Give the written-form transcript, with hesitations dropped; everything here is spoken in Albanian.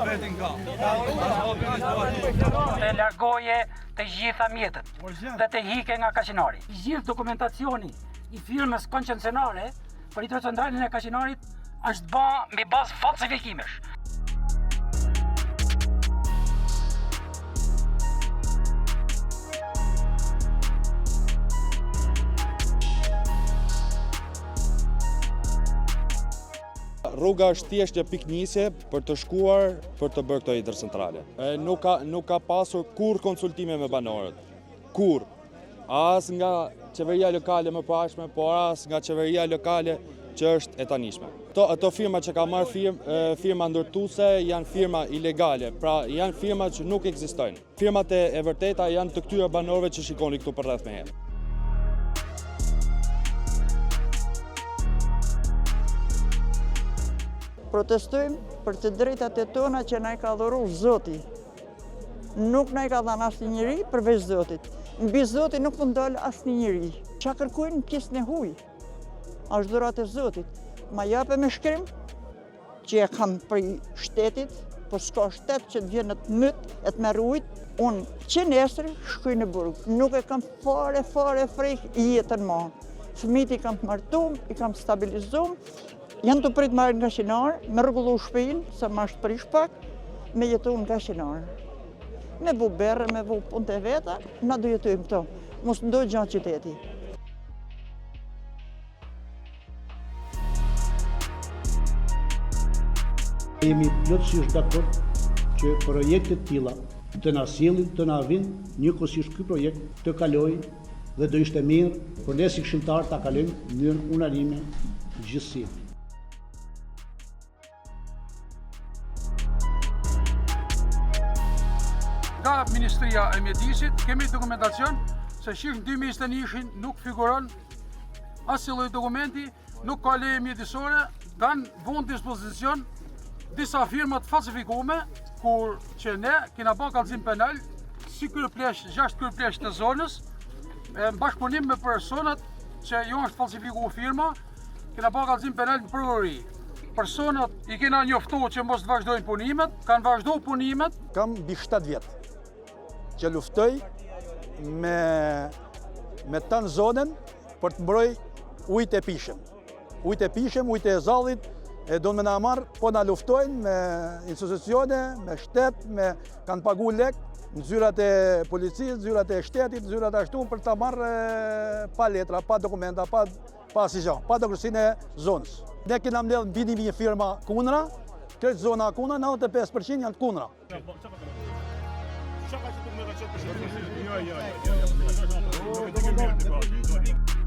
Të largoje të gjitha mjetët dhe të hike nga Kaqinari. Gjithë dokumentacioni i firmës koncesionare për hidrocentralin e Kaqinarit është bë mbi bazë falsifikimesh. Rruga është thjesht një piknisje për të shkuar për të bërë këto hidrocentrale. Nuk ka pasur kur konsultime me banorët. Kur. As nga qeveria lokale më pashme, por as nga qeveria lokale që është e tanishme. Ato firma që ka marrë firma ndërtuese janë firma ilegale, pra janë firma që nuk ekzistojnë. Firmat e vërteta janë të këtyre banorëve që shikoni këtu për rreth me herë. Protestojmë për të drejtat e tona që na i ka dhuru Zoti. Nuk na i ka dhënë asnjë njeri përveç Zotit. Mbi Zotin nuk mund dalë asnjë njeri. Çka kërkojnë pjesën e huaj? Është dhuratë e Zotit. Ma jape me shkrim që e kam prej shtetit, po s'ka shtet që të vjen në të myt e të merr ujë. Unë që nesër shkoj në burg. Nuk e kam fare frek jetën më. Fëmijët i kam martuar, i kam stabilizuar. Janë të prit marrë nga Kaqinari, me rregullu shtëpinë, se më është prish pak, me jetu nga Kaqinari. Me vu berë, me vu punë të veta, na do jetojmë këto. Mos ndoj gjatë qyteti. Jemi plotësisht dakord që projektet tilla të na sjellin, të na vinë njëkohësisht ky projekt të kalojë dhe do ishte mirë për ne si këshilltar ta kalojmë në mënyrë unanime gjithësi. Nga Ministria e Mjedisit kemi dokumentacion se shifën 2021 nuk figuron asnjë lloj dokumenti, nuk ka leje mjedisore, kanë vënë dispozicion disa firma të falsifikume, kur që ne kena bërë kallëzim penal, si kryeplesh, 6 kryeplesh të zonës, në bashkëpunim me personat që jo është falsifikuar firma, kena bërë kallëzim penal në prokurori. Personat i kena njoftuar që mos të vazhdojnë punimet, kanë vazhduar punimet. Kam mbi 7 vjet që luftoj me të zonën për të mbroj ujtë e pishëm. Ujtë e pishëm, ujtë e zallit, do me na marrë, po na luftojnë me institucione, me shtet, kanë pagu lek, në zyrat e policisë, në zyrat e shtetit, në zyrat ashtu, për të marrë pa letra, pa dokumenta, pa asgjë, pa dogërsinë e zonës. Ne kena mbledh mbi 1000 firma kundra, këtë zona kundra, 95% janë të kundra. Çka ka qenë dokumentacion për shërbim? Jo.